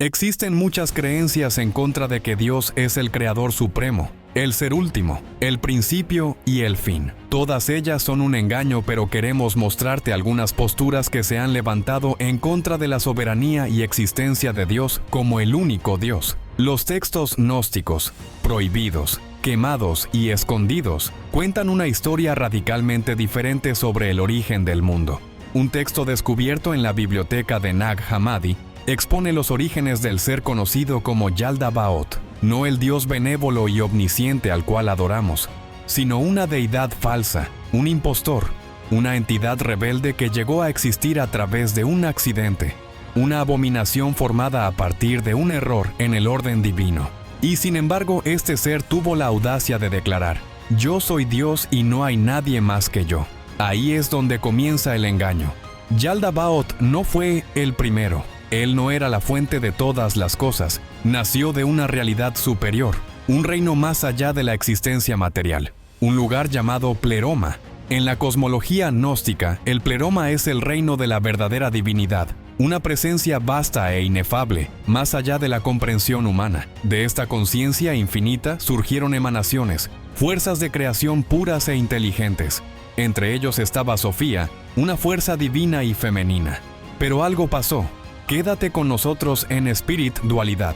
Existen muchas creencias en contra de que Dios es el Creador Supremo, el Ser Último, el Principio y el Fin. Todas ellas son un engaño, pero queremos mostrarte algunas posturas que se han levantado en contra de la soberanía y existencia de Dios como el único Dios. Los textos gnósticos, prohibidos, quemados y escondidos, cuentan una historia radicalmente diferente sobre el origen del mundo. Un texto descubierto en la biblioteca de Nag Hammadi expone los orígenes del ser conocido como Yaldabaoth, no el Dios benévolo y omnisciente al cual adoramos, sino una deidad falsa, un impostor, una entidad rebelde que llegó a existir a través de un accidente, una abominación formada a partir de un error en el orden divino. Y sin embargo, este ser tuvo la audacia de declarar: «Yo soy Dios y no hay nadie más que yo». Ahí es donde comienza el engaño. Yaldabaoth no fue el primero. Él no era la fuente de todas las cosas. Nació de una realidad superior, un reino más allá de la existencia material, un lugar llamado Pleroma. En la cosmología gnóstica, el Pleroma es el reino de la verdadera divinidad, una presencia vasta e inefable, más allá de la comprensión humana. De esta conciencia infinita surgieron emanaciones, fuerzas de creación puras e inteligentes. Entre ellos estaba Sofía, una fuerza divina y femenina. Pero algo pasó. Quédate con nosotros en Spirit Dualidad.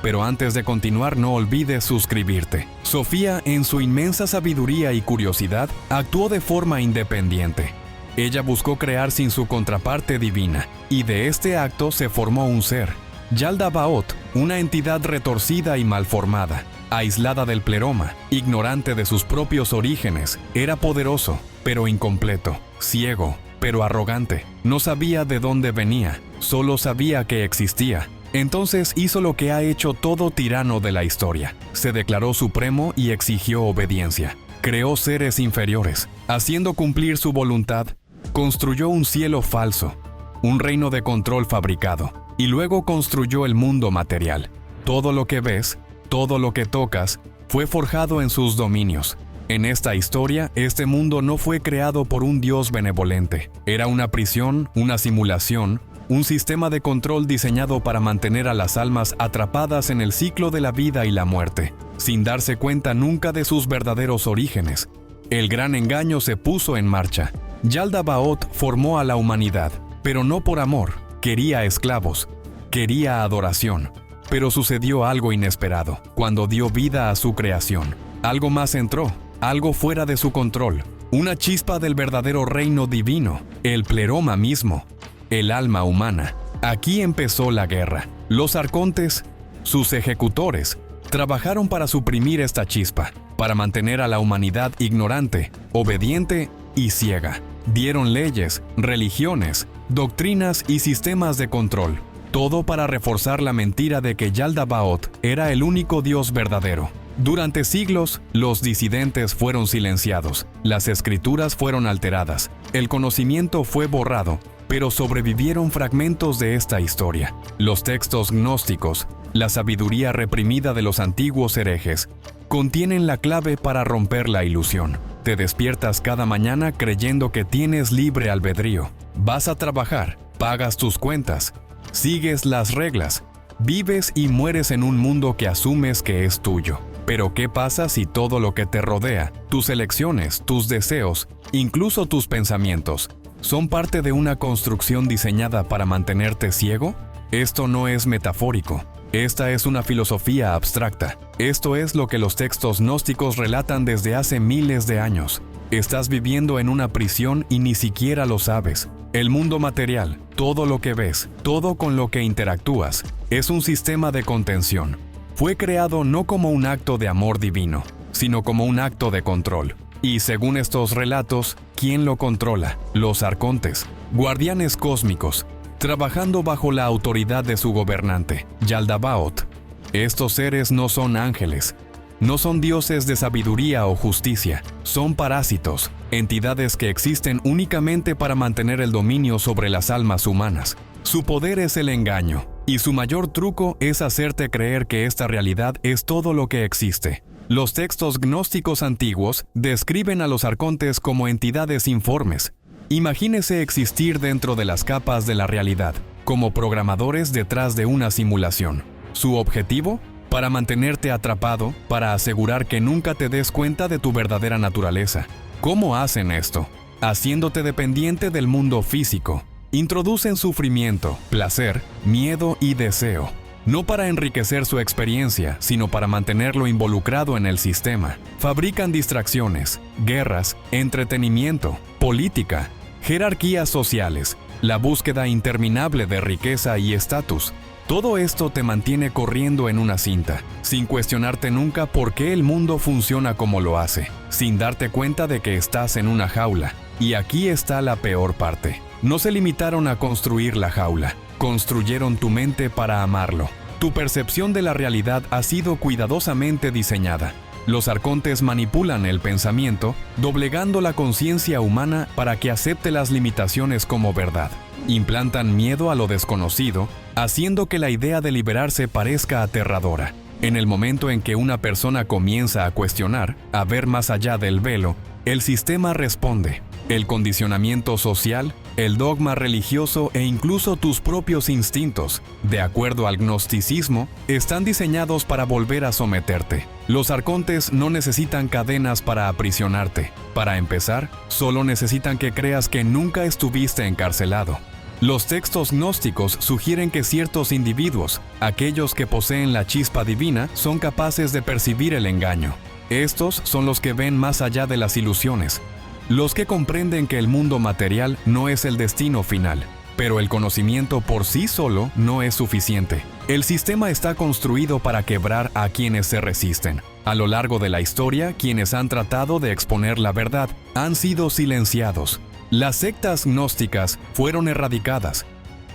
Pero antes de continuar, no olvides suscribirte. Sofía, en su inmensa sabiduría y curiosidad, actuó de forma independiente. Ella buscó crear sin su contraparte divina, y de este acto se formó un ser, Yaldabaoth, una entidad retorcida y malformada, aislada del Pleroma, ignorante de sus propios orígenes. Era poderoso, pero incompleto, ciego, pero arrogante. No sabía de dónde venía, solo sabía que existía. Entonces hizo lo que ha hecho todo tirano de la historia. Se declaró supremo y exigió obediencia. Creó seres inferiores. Haciendo cumplir su voluntad, construyó un cielo falso, un reino de control fabricado, y luego construyó el mundo material. Todo lo que ves, todo lo que tocas, fue forjado en sus dominios. En esta historia, este mundo no fue creado por un Dios benevolente. Era una prisión, una simulación, un sistema de control diseñado para mantener a las almas atrapadas en el ciclo de la vida y la muerte, sin darse cuenta nunca de sus verdaderos orígenes. El gran engaño se puso en marcha. Yaldabaoth formó a la humanidad, pero no por amor. Quería esclavos, quería adoración. Pero sucedió algo inesperado. Cuando dio vida a su creación, algo más entró. Algo fuera de su control, una chispa del verdadero reino divino, el Pleroma mismo, el alma humana. Aquí empezó la guerra. Los arcontes, sus ejecutores, trabajaron para suprimir esta chispa, para mantener a la humanidad ignorante, obediente y ciega. Dieron leyes, religiones, doctrinas y sistemas de control, todo para reforzar la mentira de que Yaldabaoth era el único Dios verdadero. Durante siglos, los disidentes fueron silenciados, las escrituras fueron alteradas, el conocimiento fue borrado, pero sobrevivieron fragmentos de esta historia. Los textos gnósticos, la sabiduría reprimida de los antiguos herejes, contienen la clave para romper la ilusión. Te despiertas cada mañana creyendo que tienes libre albedrío. Vas a trabajar, pagas tus cuentas, sigues las reglas, vives y mueres en un mundo que asumes que es tuyo. Pero ¿qué pasa si todo lo que te rodea, tus elecciones, tus deseos, incluso tus pensamientos, son parte de una construcción diseñada para mantenerte ciego? Esto no es metafórico. Esta es una filosofía abstracta. Esto es lo que los textos gnósticos relatan desde hace miles de años. Estás viviendo en una prisión y ni siquiera lo sabes. El mundo material, todo lo que ves, todo con lo que interactúas, es un sistema de contención. Fue creado no como un acto de amor divino, sino como un acto de control. Y según estos relatos, ¿quién lo controla? Los arcontes, guardianes cósmicos, trabajando bajo la autoridad de su gobernante, Yaldabaoth. Estos seres no son ángeles, no son dioses de sabiduría o justicia, son parásitos, entidades que existen únicamente para mantener el dominio sobre las almas humanas. Su poder es el engaño, y su mayor truco es hacerte creer que esta realidad es todo lo que existe. Los textos gnósticos antiguos describen a los arcontes como entidades informes. Imagínese existir dentro de las capas de la realidad, como programadores detrás de una simulación. ¿Su objetivo? Para mantenerte atrapado, para asegurar que nunca te des cuenta de tu verdadera naturaleza. ¿Cómo hacen esto? Haciéndote dependiente del mundo físico. Introducen sufrimiento, placer, miedo y deseo. No para enriquecer su experiencia, sino para mantenerlo involucrado en el sistema. Fabrican distracciones, guerras, entretenimiento, política, jerarquías sociales, la búsqueda interminable de riqueza y estatus. Todo esto te mantiene corriendo en una cinta, sin cuestionarte nunca por qué el mundo funciona como lo hace, sin darte cuenta de que estás en una jaula. Y aquí está la peor parte. No se limitaron a construir la jaula, construyeron tu mente para amarlo. Tu percepción de la realidad ha sido cuidadosamente diseñada. Los arcontes manipulan el pensamiento, doblegando la conciencia humana para que acepte las limitaciones como verdad. Implantan miedo a lo desconocido, haciendo que la idea de liberarse parezca aterradora. En el momento en que una persona comienza a cuestionar, a ver más allá del velo, el sistema responde. El condicionamiento social, el dogma religioso e incluso tus propios instintos, de acuerdo al gnosticismo, están diseñados para volver a someterte. Los arcontes no necesitan cadenas para aprisionarte. Para empezar, solo necesitan que creas que nunca estuviste encarcelado. Los textos gnósticos sugieren que ciertos individuos, aquellos que poseen la chispa divina, son capaces de percibir el engaño. Estos son los que ven más allá de las ilusiones, los que comprenden que el mundo material no es el destino final. Pero el conocimiento por sí solo no es suficiente. El sistema está construido para quebrar a quienes se resisten. A lo largo de la historia, quienes han tratado de exponer la verdad han sido silenciados. Las sectas gnósticas fueron erradicadas,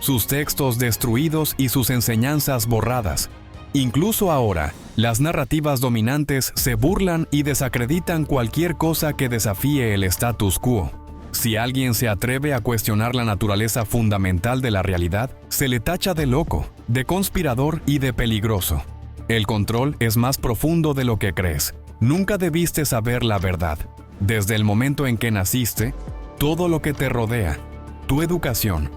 sus textos destruidos y sus enseñanzas borradas. Incluso ahora, las narrativas dominantes se burlan y desacreditan cualquier cosa que desafíe el status quo. Si alguien se atreve a cuestionar la naturaleza fundamental de la realidad, se le tacha de loco, de conspirador y de peligroso. El control es más profundo de lo que crees. Nunca debiste saber la verdad. Desde el momento en que naciste, todo lo que te rodea, tu educación,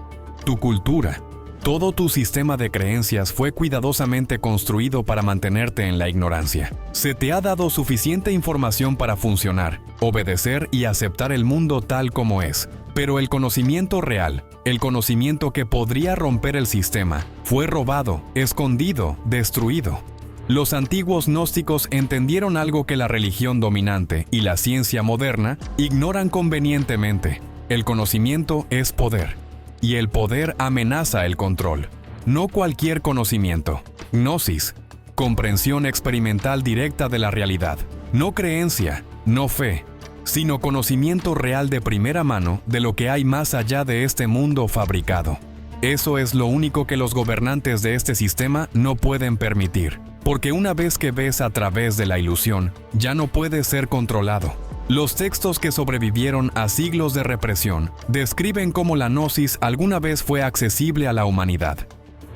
tu cultura, todo tu sistema de creencias fue cuidadosamente construido para mantenerte en la ignorancia. Se te ha dado suficiente información para funcionar, obedecer y aceptar el mundo tal como es. Pero el conocimiento real, el conocimiento que podría romper el sistema, fue robado, escondido, destruido. Los antiguos gnósticos entendieron algo que la religión dominante y la ciencia moderna ignoran convenientemente. El conocimiento es poder. Y el poder amenaza el control. No cualquier conocimiento. Gnosis, comprensión experimental directa de la realidad. No creencia, no fe, sino conocimiento real de primera mano de lo que hay más allá de este mundo fabricado. Eso es lo único que los gobernantes de este sistema no pueden permitir, porque una vez que ves a través de la ilusión, ya no puedes ser controlado. Los textos que sobrevivieron a siglos de represión describen cómo la gnosis alguna vez fue accesible a la humanidad.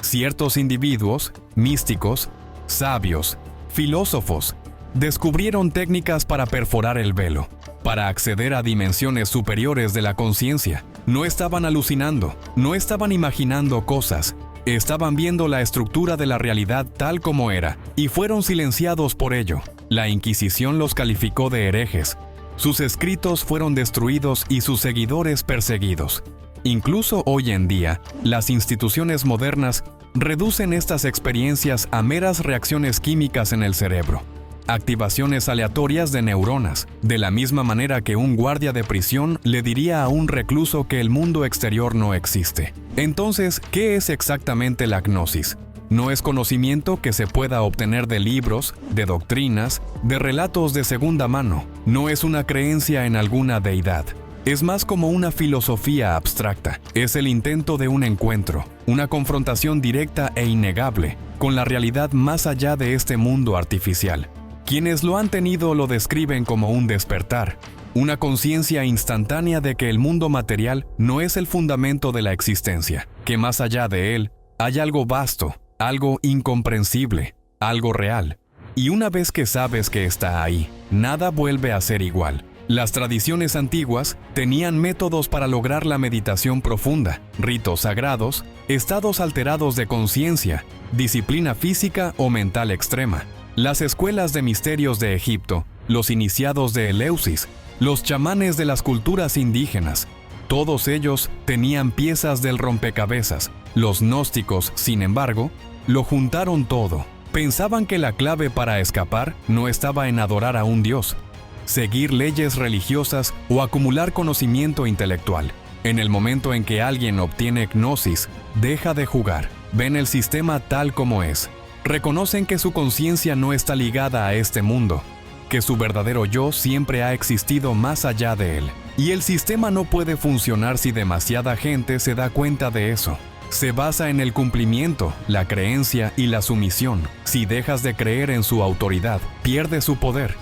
Ciertos individuos, místicos, sabios, filósofos, descubrieron técnicas para perforar el velo, para acceder a dimensiones superiores de la conciencia. No estaban alucinando, no estaban imaginando cosas, estaban viendo la estructura de la realidad tal como era, y fueron silenciados por ello. La Inquisición los calificó de herejes. Sus escritos fueron destruidos y sus seguidores perseguidos. Incluso hoy en día, las instituciones modernas reducen estas experiencias a meras reacciones químicas en el cerebro, activaciones aleatorias de neuronas, de la misma manera que un guardia de prisión le diría a un recluso que el mundo exterior no existe. Entonces, ¿qué es exactamente la gnosis? No es conocimiento que se pueda obtener de libros, de doctrinas, de relatos de segunda mano. No es una creencia en alguna deidad. Es más como una filosofía abstracta. Es el intento de un encuentro, una confrontación directa e innegable con la realidad más allá de este mundo artificial. Quienes lo han tenido lo describen como un despertar, una conciencia instantánea de que el mundo material no es el fundamento de la existencia, que más allá de él hay algo vasto, algo incomprensible, algo real. Y una vez que sabes que está ahí, nada vuelve a ser igual. Las tradiciones antiguas tenían métodos para lograr la meditación profunda, ritos sagrados, estados alterados de conciencia, disciplina física o mental extrema. Las escuelas de misterios de Egipto, los iniciados de Eleusis, los chamanes de las culturas indígenas, todos ellos tenían piezas del rompecabezas. Los gnósticos, sin embargo, lo juntaron todo. Pensaban que la clave para escapar no estaba en adorar a un dios, seguir leyes religiosas o acumular conocimiento intelectual. En el momento en que alguien obtiene gnosis, deja de jugar, ven el sistema tal como es. Reconocen que su conciencia no está ligada a este mundo, que su verdadero yo siempre ha existido más allá de él. Y el sistema no puede funcionar si demasiada gente se da cuenta de eso. Se basa en el cumplimiento, la creencia y la sumisión. Si dejas de creer en su autoridad, pierde su poder.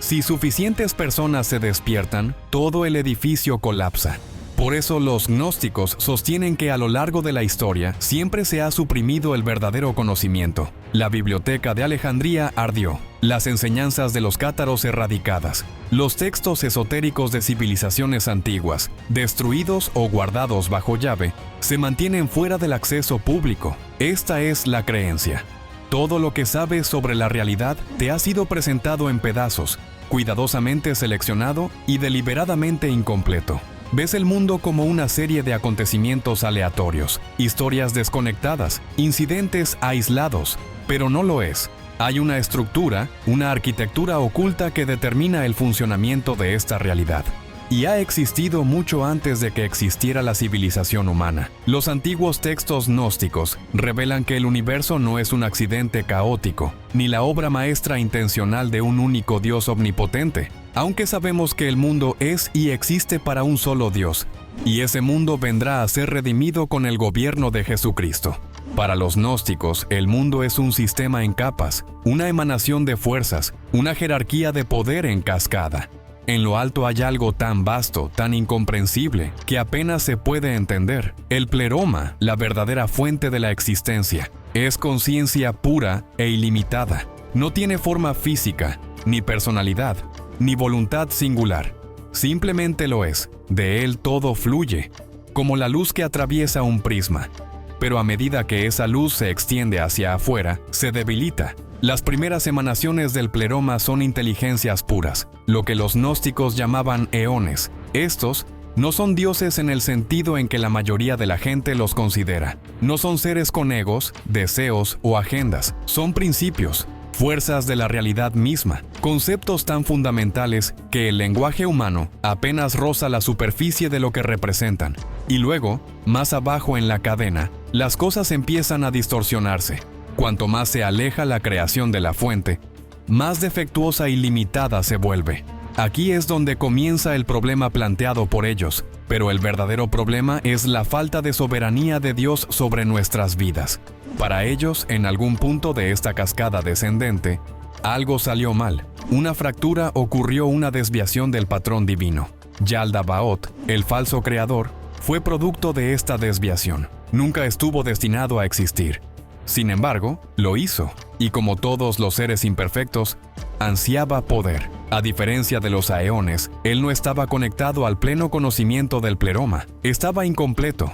Si suficientes personas se despiertan, todo el edificio colapsa. Por eso los gnósticos sostienen que a lo largo de la historia siempre se ha suprimido el verdadero conocimiento. La biblioteca de Alejandría ardió, las enseñanzas de los cátaros erradicadas, los textos esotéricos de civilizaciones antiguas, destruidos o guardados bajo llave, se mantienen fuera del acceso público. Esta es la creencia. Todo lo que sabes sobre la realidad te ha sido presentado en pedazos, cuidadosamente seleccionado y deliberadamente incompleto. Ves el mundo como una serie de acontecimientos aleatorios, historias desconectadas, incidentes aislados, pero no lo es. Hay una estructura, una arquitectura oculta que determina el funcionamiento de esta realidad. Y ha existido mucho antes de que existiera la civilización humana. Los antiguos textos gnósticos revelan que el universo no es un accidente caótico, ni la obra maestra intencional de un único Dios omnipotente, aunque sabemos que el mundo es y existe para un solo Dios, y ese mundo vendrá a ser redimido con el gobierno de Jesucristo. Para los gnósticos, el mundo es un sistema en capas, una emanación de fuerzas, una jerarquía de poder en cascada. En lo alto hay algo tan vasto, tan incomprensible, que apenas se puede entender. El pleroma, la verdadera fuente de la existencia, es conciencia pura e ilimitada. No tiene forma física, ni personalidad, ni voluntad singular. Simplemente lo es. De él todo fluye, como la luz que atraviesa un prisma. Pero a medida que esa luz se extiende hacia afuera, se debilita. Las primeras emanaciones del pleroma son inteligencias puras, lo que los gnósticos llamaban eones. Estos no son dioses en el sentido en que la mayoría de la gente los considera. No son seres con egos, deseos o agendas. Son principios, fuerzas de la realidad misma, conceptos tan fundamentales que el lenguaje humano apenas roza la superficie de lo que representan. Y luego, más abajo en la cadena, las cosas empiezan a distorsionarse. Cuanto más se aleja la creación de la fuente, más defectuosa y limitada se vuelve. Aquí es donde comienza el problema planteado por ellos, pero el verdadero problema es la falta de soberanía de Dios sobre nuestras vidas. Para ellos, en algún punto de esta cascada descendente, algo salió mal. Una fractura ocurrió, una desviación del patrón divino. Yaldabaoth, el falso creador, fue producto de esta desviación. Nunca estuvo destinado a existir. Sin embargo, lo hizo, y como todos los seres imperfectos, ansiaba poder. A diferencia de los aeones, él no estaba conectado al pleno conocimiento del pleroma, estaba incompleto,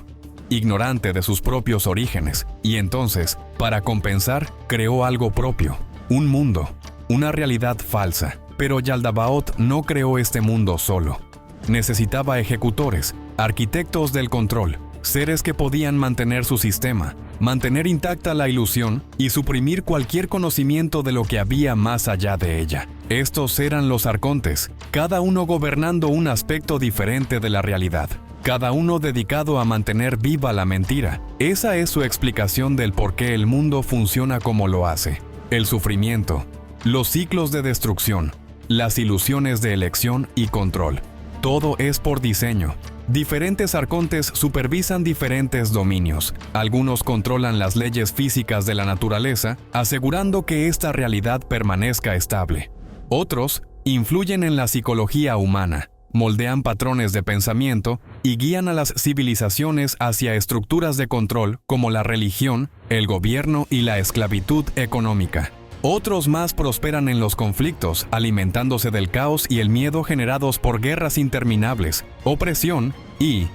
ignorante de sus propios orígenes, y entonces, para compensar, creó algo propio, un mundo, una realidad falsa. Pero Yaldabaoth no creó este mundo solo. Necesitaba ejecutores, arquitectos del control, seres que podían mantener su sistema, mantener intacta la ilusión y suprimir cualquier conocimiento de lo que había más allá de ella. Estos eran los arcontes, cada uno gobernando un aspecto diferente de la realidad, cada uno dedicado a mantener viva la mentira. Esa es su explicación del por qué el mundo funciona como lo hace. El sufrimiento, los ciclos de destrucción, las ilusiones de elección y control. Todo es por diseño. Diferentes arcontes supervisan diferentes dominios. Algunos controlan las leyes físicas de la naturaleza, asegurando que esta realidad permanezca estable. Otros influyen en la psicología humana, moldean patrones de pensamiento y guían a las civilizaciones hacia estructuras de control como la religión, el gobierno y la esclavitud económica. Otros más prosperan en los conflictos, alimentándose del caos y el miedo generados por guerras interminables, opresión y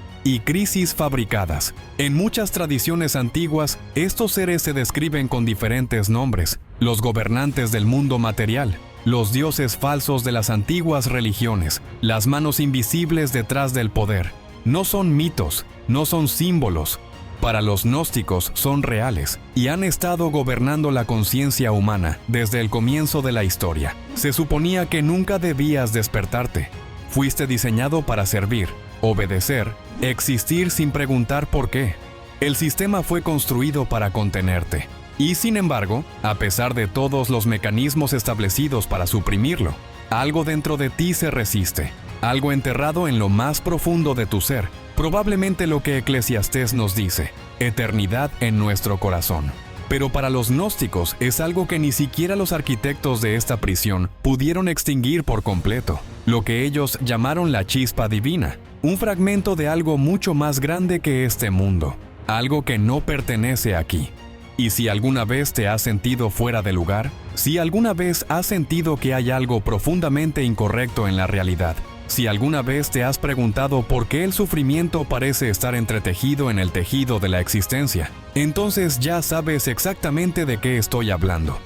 crisis fabricadas. En muchas tradiciones antiguas, estos seres se describen con diferentes nombres: los gobernantes del mundo material, los dioses falsos de las antiguas religiones, las manos invisibles detrás del poder. No son mitos, no son símbolos. Para los gnósticos son reales y han estado gobernando la conciencia humana desde el comienzo de la historia. Se suponía que nunca debías despertarte. Fuiste diseñado para servir, obedecer, existir sin preguntar por qué. El sistema fue construido para contenerte. Y sin embargo, a pesar de todos los mecanismos establecidos para suprimirlo, algo dentro de ti se resiste. Algo enterrado en lo más profundo de tu ser. Probablemente lo que Eclesiastés nos dice: eternidad en nuestro corazón. Pero para los gnósticos es algo que ni siquiera los arquitectos de esta prisión pudieron extinguir por completo. Lo que ellos llamaron la chispa divina. Un fragmento de algo mucho más grande que este mundo. Algo que no pertenece aquí. Y si alguna vez te has sentido fuera de lugar, si alguna vez has sentido que hay algo profundamente incorrecto en la realidad, si alguna vez te has preguntado por qué el sufrimiento parece estar entretejido en el tejido de la existencia, entonces ya sabes exactamente de qué estoy hablando.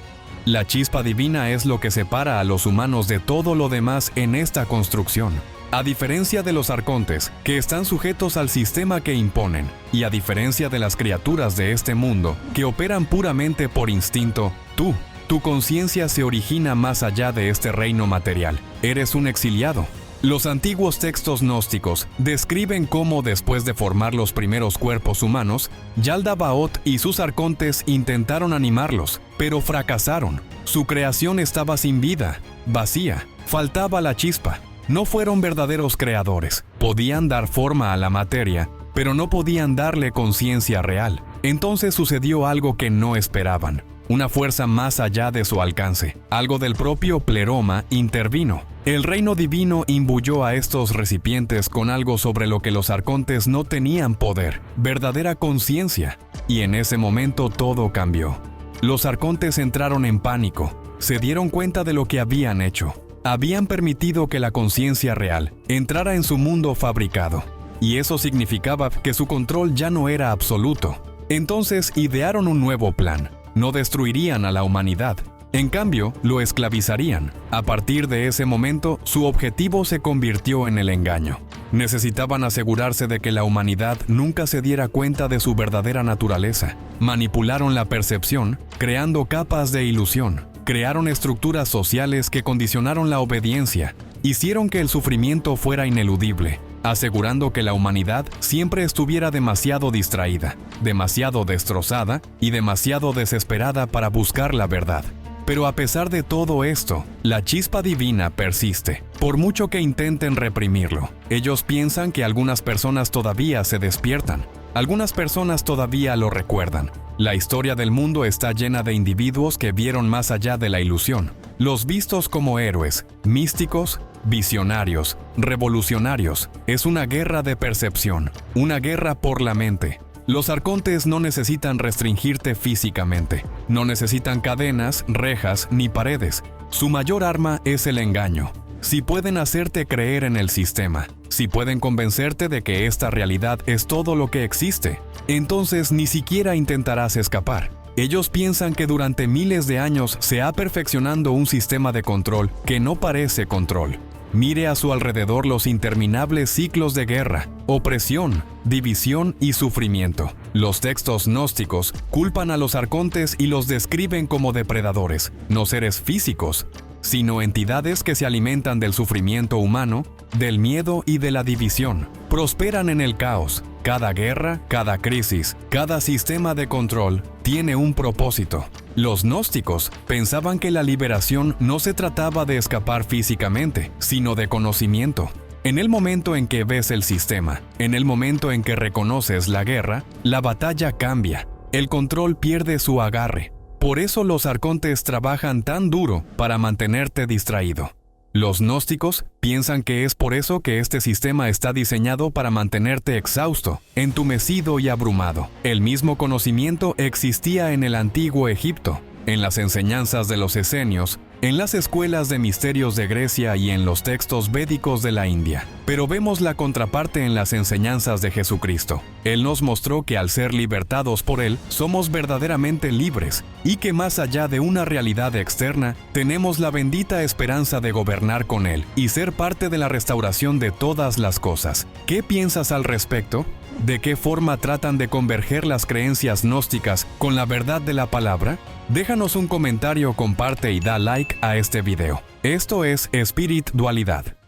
La chispa divina es lo que separa a los humanos de todo lo demás en esta construcción. A diferencia de los arcontes, que están sujetos al sistema que imponen, y a diferencia de las criaturas de este mundo, que operan puramente por instinto, tu conciencia se origina más allá de este reino material. Eres un exiliado. Los antiguos textos gnósticos describen cómo, después de formar los primeros cuerpos humanos, Yaldabaoth y sus arcontes intentaron animarlos, pero fracasaron. Su creación estaba sin vida, vacía, faltaba la chispa. No fueron verdaderos creadores. Podían dar forma a la materia, pero no podían darle conciencia real. Entonces sucedió algo que no esperaban. Una fuerza más allá de su alcance. Algo del propio Pleroma intervino. El reino divino imbuyó a estos recipientes con algo sobre lo que los arcontes no tenían poder, verdadera conciencia. Y en ese momento todo cambió. Los arcontes entraron en pánico. Se dieron cuenta de lo que habían hecho. Habían permitido que la conciencia real entrara en su mundo fabricado. Y eso significaba que su control ya no era absoluto. Entonces idearon un nuevo plan. No destruirían a la humanidad. En cambio, lo esclavizarían. A partir de ese momento, su objetivo se convirtió en el engaño. Necesitaban asegurarse de que la humanidad nunca se diera cuenta de su verdadera naturaleza. Manipularon la percepción, creando capas de ilusión. Crearon estructuras sociales que condicionaron la obediencia. Hicieron que el sufrimiento fuera ineludible, asegurando que la humanidad siempre estuviera demasiado distraída, demasiado destrozada y demasiado desesperada para buscar la verdad. Pero a pesar de todo esto, la chispa divina persiste, por mucho que intenten reprimirlo. Ellos piensan que algunas personas todavía se despiertan, algunas personas todavía lo recuerdan. La historia del mundo está llena de individuos que vieron más allá de la ilusión, los vistos como héroes, místicos, visionarios, revolucionarios. Es una guerra de percepción, una guerra por la mente. Los arcontes no necesitan restringirte físicamente, no necesitan cadenas, rejas ni paredes. Su mayor arma es el engaño. Si pueden hacerte creer en el sistema, si pueden convencerte de que esta realidad es todo lo que existe, entonces ni siquiera intentarás escapar. Ellos piensan que durante miles de años se ha perfeccionando un sistema de control que no parece control. Mire a su alrededor los interminables ciclos de guerra, opresión, división y sufrimiento. Los textos gnósticos culpan a los arcontes y los describen como depredadores, no seres físicos, sino entidades que se alimentan del sufrimiento humano, del miedo y de la división. Prosperan en el caos. Cada guerra, cada crisis, cada sistema de control tiene un propósito. Los gnósticos pensaban que la liberación no se trataba de escapar físicamente, sino de conocimiento. En el momento en que ves el sistema, en el momento en que reconoces la guerra, la batalla cambia. El control pierde su agarre. Por eso los arcontes trabajan tan duro para mantenerte distraído. Los gnósticos piensan que es por eso que este sistema está diseñado para mantenerte exhausto, entumecido y abrumado. El mismo conocimiento existía en el antiguo Egipto. en las enseñanzas de los esenios, en las escuelas de misterios de Grecia y en los textos védicos de la India. Pero vemos la contraparte en las enseñanzas de Jesucristo. Él nos mostró que al ser libertados por Él, somos verdaderamente libres y que más allá de una realidad externa, tenemos la bendita esperanza de gobernar con Él y ser parte de la restauración de todas las cosas. ¿Qué piensas al respecto? ¿De qué forma tratan de converger las creencias gnósticas con la verdad de la palabra? Déjanos un comentario, comparte y da like a este video. Esto es Spirit Dualidad.